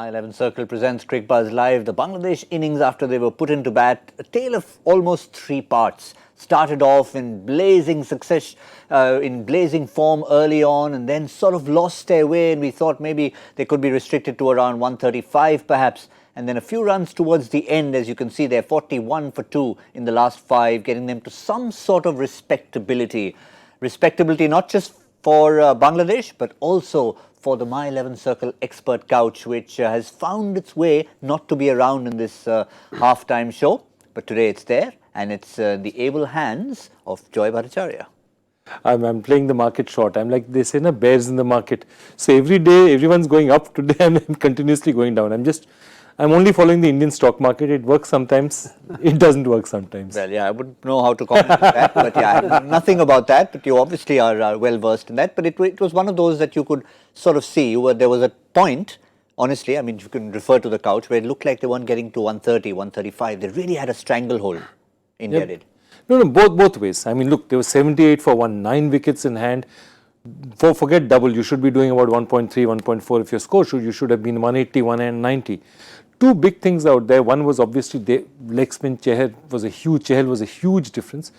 My 11 Circle presents Cricbuzz Live. The Bangladesh innings after they were put into bat, a tale of almost three parts. Started off in blazing success, in blazing form early on, and then sort of lost their way, and we thought maybe they could be restricted to around 135 perhaps. And then a few runs towards the end, as you can see, they're 41 for 2 in the last 5, getting them to some sort of respectability. Respectability not just for Bangladesh, but also for the My 11 Circle expert couch, which has found its way not to be around in this halftime show. But today it's there, and it's the able hands of Joy Bhattacharjya. I'm playing the market short. I'm like they say, na, bears in the market. So every day, everyone's going up. Today, I'm continuously going down. I'm only following the Indian stock market. It works sometimes. It doesn't work sometimes. Well, yeah, I wouldn't know how to comment on that. But yeah, I know nothing about that. But you obviously are well versed in that. But it was one of those that you could sort of see. There was a point, honestly, I mean, you can refer to the couch, where it looked like they weren't getting to 130, 135. They really had a stranglehold. India did. No, both ways. I mean, look, there was 78 for 9 wickets in hand. Forget double. You should be doing about 1.3, 1.4 if your score you should have been 180, 190. Two big things out there. One was obviously the leg spin. Chahal was a huge difference.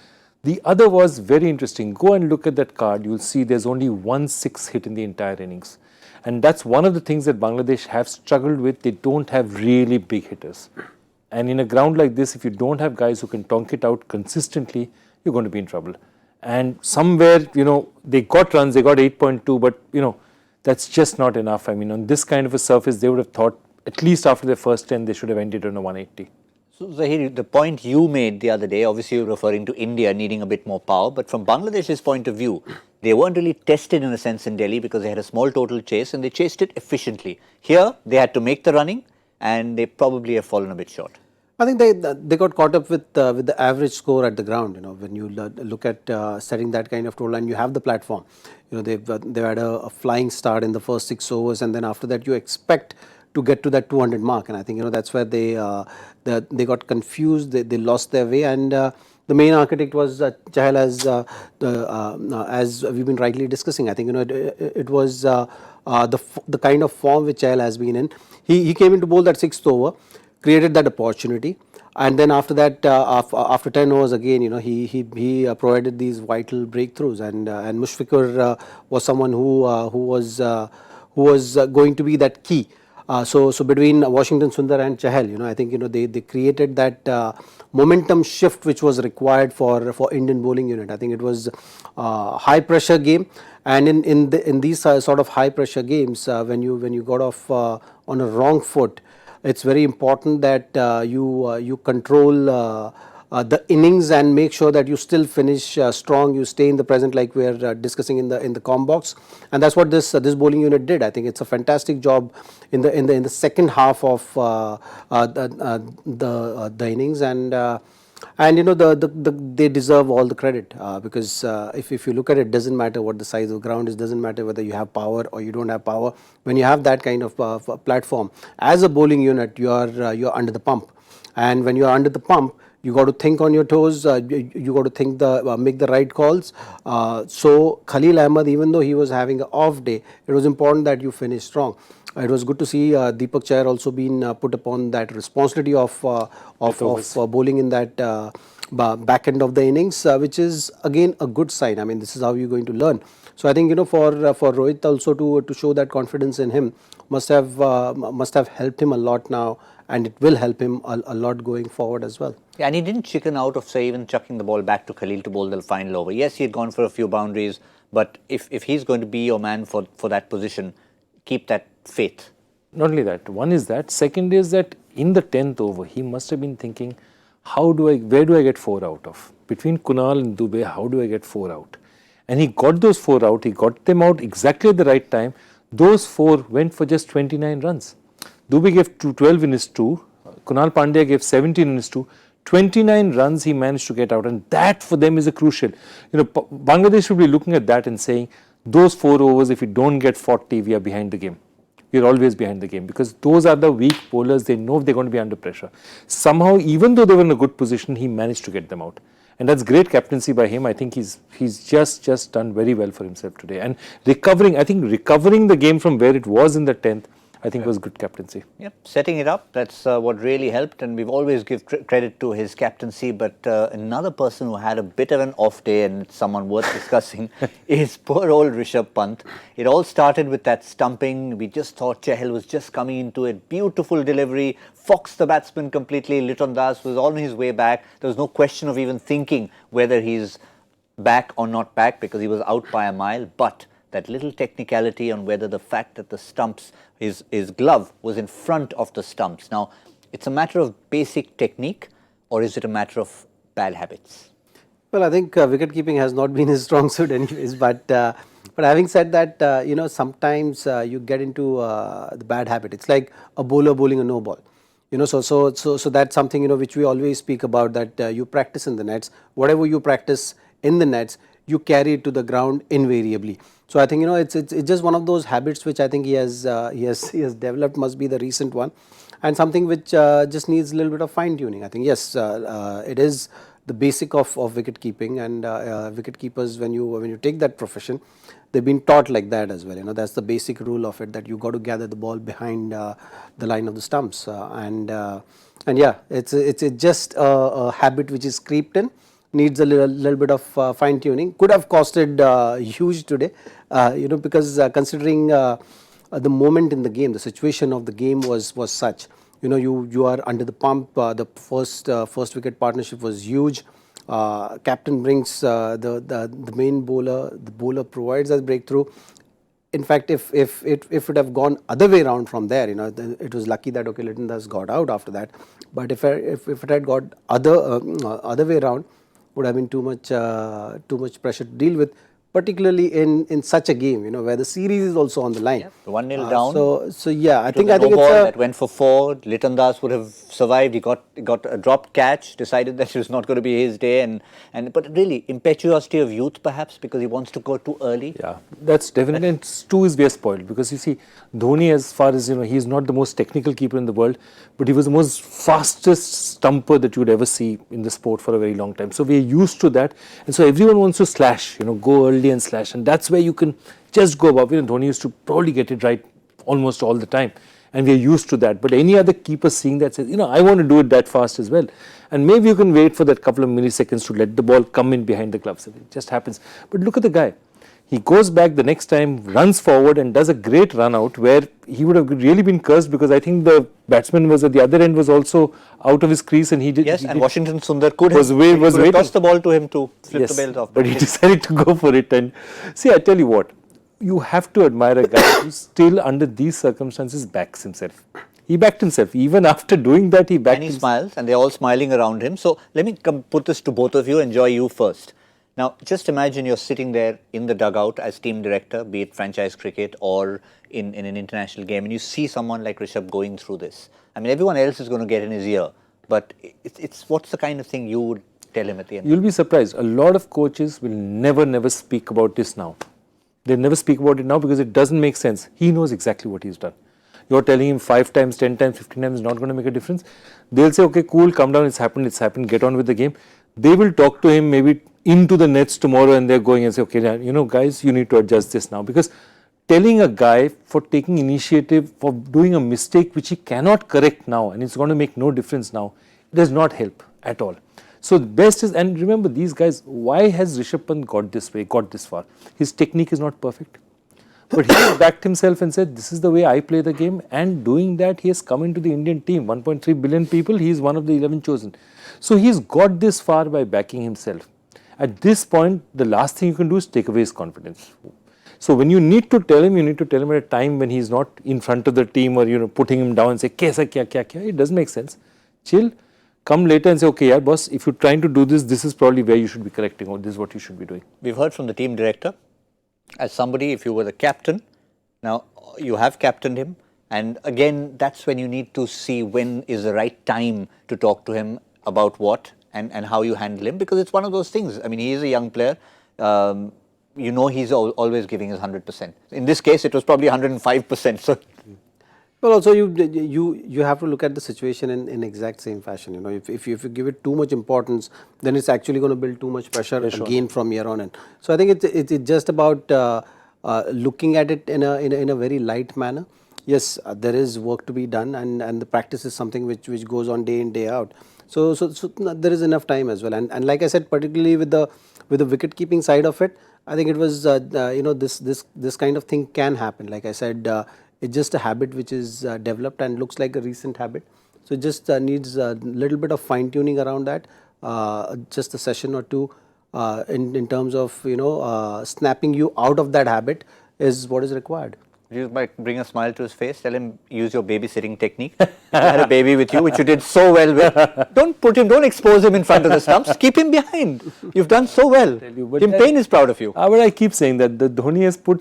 The other was very interesting. Go and look at that card. You'll see there's only 1 6 hit in the entire innings. And that's one of the things that Bangladesh have struggled with. They don't have really big hitters. And in a ground like this, if you don't have guys who can tonk it out consistently, you're going to be in trouble. And somewhere, they got runs, they got 8.2, but, that's just not enough. I mean, on this kind of a surface, they would have thought, at least after their first 10, they should have ended on a 180. So, Zaheer, the point you made the other day, obviously you're referring to India needing a bit more power, but from Bangladesh's point of view, they weren't really tested in a sense in Delhi because they had a small total chase and they chased it efficiently. Here, they had to make the running and they probably have fallen a bit short. I think they got caught up with the average score at the ground. When you look at setting that kind of total and you have the platform, they've had a flying start in the first 6 overs, and then after that you expect to get to that 200 mark, and I think that's where they got confused. They lost their way, and the main architect was Chahal, as we've been rightly discussing. I think it was the kind of form which Chahal has been in. He came into bowl that 6th over, created that opportunity, and then after that, after 10 overs again, he provided these vital breakthroughs, and Mushfiqur was someone who was going to be that key. So between Washington Sundar and Chahal, I think they created that momentum shift which was required for Indian bowling unit. I think it was high pressure game, and in these sort of high pressure games, when you got off on a wrong foot, it's very important that you control the innings and make sure that you still finish strong. You stay in the present, like we're discussing in the com box, and that's what this bowling unit did. I think it's a fantastic job in the second half of the innings, and they deserve all the credit because if you look at it, doesn't matter what the size of the ground is, doesn't matter whether you have power or you don't have power. When you have that kind of platform as a bowling unit, you're under the pump, and when you're under the pump, you got to think on your toes. You got to think make the right calls. So Khalil Ahmed, even though he was having an off day, it was important that you finish strong. It was good to see Deepak Chahar also being put upon that responsibility of bowling in that back end of the innings, which is again a good sign. I mean, this is how you're going to learn. So I think for Rohit also to show that confidence in him must have helped him a lot now, and it will help him a lot going forward as well. Yeah, and he didn't chicken out of, say, even chucking the ball back to Khalil to bowl the final over. Yes, he had gone for a few boundaries, but if he's going to be your man for that position, keep that faith. Not only that, one is that. Second is that in the 10th over, he must have been thinking, where do I get 4 out of? Between Kunal and Dubey, how do I get 4 out? And he got those 4 out. He got them out exactly at the right time. Those 4 went for just 29 runs. Dubey gave 12 in his 2. Kunal Pandya gave 17 in his 2. 29 runs he managed to get out, and that for them is a crucial. Bangladesh should be looking at that and saying, those 4 overs, if we don't get 40, we are behind the game. We're always behind the game because those are the weak bowlers. They know they're going to be under pressure. Somehow, even though they were in a good position, he managed to get them out. And that's great captaincy by him. I think he's just done very well for himself today. And recovering the game from where it was in the 10th, I think was good captaincy. Yep, setting it up, that's what really helped, and we've always give credit to his captaincy, but another person who had a bit of an off day, and it's someone worth discussing, is poor old Rishabh Pant. It all started with that stumping. We just thought Chahal was just coming into it. Beautiful delivery, foxed the batsman completely. Liton Das was on his way back. There was no question of even thinking whether he's back or not back, because he was out by a mile, but that little technicality on whether the fact that the stumps, his glove was in front of the stumps. Now, it's a matter of basic technique, or is it a matter of bad habits? Well, I think wicket keeping has not been his strong suit anyways, but having said that, you know, sometimes you get into the bad habit. It's like a bowler bowling a no ball. You know, so that's something, you know, which we always speak about, that you practice in the nets. Whatever you practice in the nets, you carry it to the ground invariably. So I think, you know, it's just one of those habits which I think he has developed, must be the recent one, and something which just needs a little bit of fine tuning. I think yes, it is the basic of wicket keeping, and wicket keepers, when you take that profession, they've been taught like that as well. You know, that's the basic rule of it, that you got to gather the ball behind the line of the stumps, and yeah, it's just a habit which is creeped in. Needs a little bit of fine tuning. Could have costed huge today, you know, because considering the moment in the game, the situation of the game was such. You know, you are under the pump. The first wicket partnership was huge. Captain brings the main bowler. The bowler provides us breakthrough. In fact, if it would have gone other way around from there, you know, it was lucky that okay, Liton Das got out after that. But if it had got other way around, would have been too much pressure to deal with, particularly in such a game, you know, where the series is also on the line. Yep. 1-0 down. So yeah, I think it's a that went for 4. Liton Das would have survived. He got a dropped catch. Decided that it was not going to be his day, but really impetuosity of youth, perhaps, because he wants to go too early. Yeah, that's definitely. And to his way spoiled, because you see, Dhoni, as far as you know, he's not the most technical keeper in the world, but he was the most fastest stumper that you would ever see in the sport for a very long time. So we're used to that, and so everyone wants to slash, you know, go early and slash, and that's where you can just go above. You know, Dhoni used to probably get it right almost all the time, and we're used to that. But any other keeper seeing that says, you know, I want to do it that fast as well, and maybe you can wait for that couple of milliseconds to let the ball come in behind the gloves. It just happens. But look at the guy. He goes back the next time, runs forward and does a great run out, where he would have really been cursed, because I think the batsman was at the other end, was also out of his crease, and he did. Yes, he and did, Washington Sundar could have tossed the ball to him to flip the bails off. But he decided to go for it. And see, I tell you what, you have to admire a guy who still under these circumstances backs himself. He backed himself. Even after doing that, he backed himself. And he smiles, and they're all smiling around him. So let me put this to both of you. Enjoy you first. Now, just imagine you're sitting there in the dugout as team director, be it franchise cricket or in an international game, and you see someone like Rishabh going through this. I mean, everyone else is going to get in his ear, but it's what's the kind of thing you would tell him at the end? You'll be surprised. A lot of coaches will never speak about this now. They'll never speak about it now because it doesn't make sense. He knows exactly what he's done. You're telling him 5 times, 10 times, 15 times is not going to make a difference. They'll say, okay, cool, calm down, it's happened, get on with the game. They will talk to him maybe into the nets tomorrow, and they're going and say, okay, you know, guys, you need to adjust this now. Because telling a guy for taking initiative, for doing a mistake which he cannot correct now, and it's going to make no difference now, it does not help at all. So the best is, and remember these guys, why has Rishabh Pant got this way, got this far? His technique is not perfect. But he has backed himself and said, this is the way I play the game, and doing that, he has come into the Indian team. 1.3 billion people, he is one of the 11 chosen. So he's got this far by backing himself. At this point, the last thing you can do is take away his confidence. So when you need to tell him, you need to tell him at a time when he's not in front of the team, or, you know, putting him down and say, kaisa kya. It doesn't make sense. Chill, come later and say, okay, yeah, boss, if you're trying to do this, this is probably where you should be correcting, or this is what you should be doing. We've heard from the team director. As somebody, if you were the captain, now you have captained him, and again, that's when you need to see when is the right time to talk to him about what and how you handle him, because it's one of those things. I mean, he is a young player. You know, he's always giving his 100%. In this case, it was probably 105%. So, well, also you have to look at the situation in exact same fashion. You know, if you give it too much importance, then it's actually going to build too much pressure again from here on in. So I think it's just about looking at it in a very light manner. Yes, there is work to be done, and the practice is something which goes on day in day out. So there is enough time as well. And like I said, particularly with the wicket keeping side of it, I think it was this kind of thing can happen. Like I said, it's just a habit which is developed and looks like a recent habit. So it just needs a little bit of fine tuning around that, just a session or two, in terms of snapping you out of that habit is what is required. You might bring a smile to his face. Tell him, use your babysitting technique. You had a baby with you, which you did so well with. Don't expose him in front of the stumps. Keep him behind. You've done so well. Tim Payne is proud of you. But I keep saying that the Dhoni has put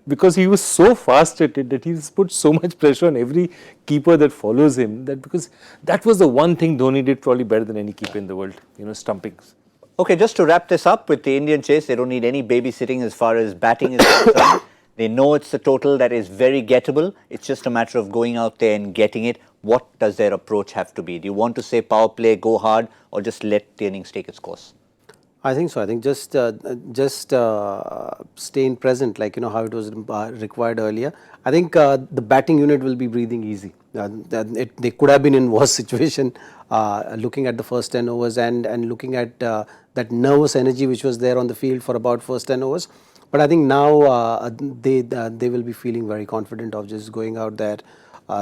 because he was so fast at it, that he's put so much pressure on every keeper that follows him, that because that was the one thing Dhoni did probably better than any keeper in the world, stumpings. Okay, just to wrap this up with the Indian chase, they don't need any babysitting as far as batting is concerned. They know it's a total that is very gettable. It's just a matter of going out there and getting it. What does their approach have to be? Do you want to say power play, go hard, or just let the innings take its course? I think so. I think just staying present, like how it was required earlier. I think the batting unit will be breathing easy. They could have been in worse situation, looking at the first 10 overs and looking at that nervous energy which was there on the field for about first 10 overs. But I think now they will be feeling very confident of just going out there,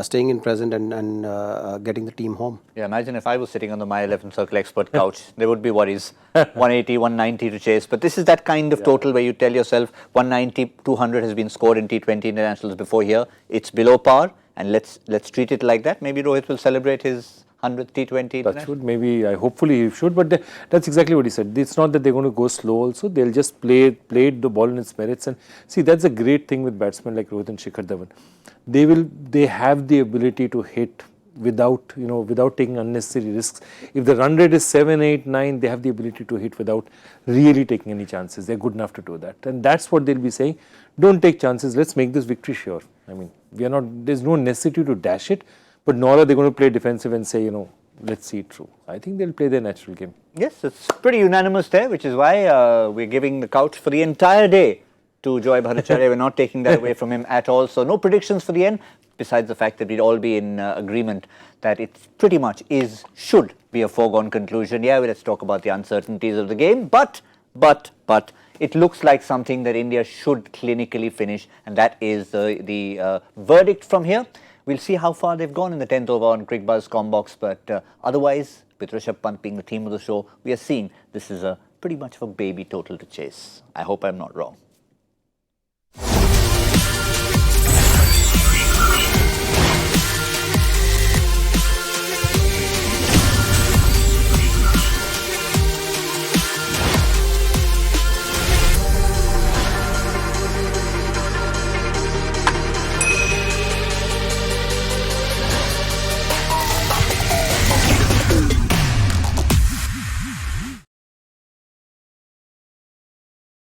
staying in present and getting the team home. Yeah, imagine if I was sitting on the My 11 Circle expert couch, there would be worries. 180, 190 to chase. But this is that kind of total where you tell yourself 190, 200 has been scored in T20 internationals before here. It's below par, and let's treat it like that. Maybe Rohit will celebrate his 100th T20 That should, maybe, hopefully he should, but that's exactly what he said. It's not that they're going to go slow also, they'll just play the ball in its merits. And see, that's a great thing with batsmen like Rohit and Shikhar Dhawan. They have the ability to hit without taking unnecessary risks. If the run rate is 7, 8, 9, they have the ability to hit without really taking any chances. They're good enough to do that. And that's what they'll be saying. Don't take chances, let's make this victory sure. I mean, there's no necessity to dash it. But nor are they going to play defensive and say, let's see it through. I think they'll play their natural game. Yes, it's pretty unanimous there, which is why we're giving the couch for the entire day to Joy Bhattacharjya. We're not taking that away from him at all. So no predictions for the end, besides the fact that we'd all be in agreement that it pretty much should be a foregone conclusion. Yeah, let's talk about the uncertainties of the game. But it looks like something that India should clinically finish, and that is the verdict from here. We'll see how far they've gone in the 10th over on Cricbuzz Combox, but otherwise, with Rishabh Pant being the theme of the show, we are seeing this is pretty much of a baby total to chase. I hope I'm not wrong.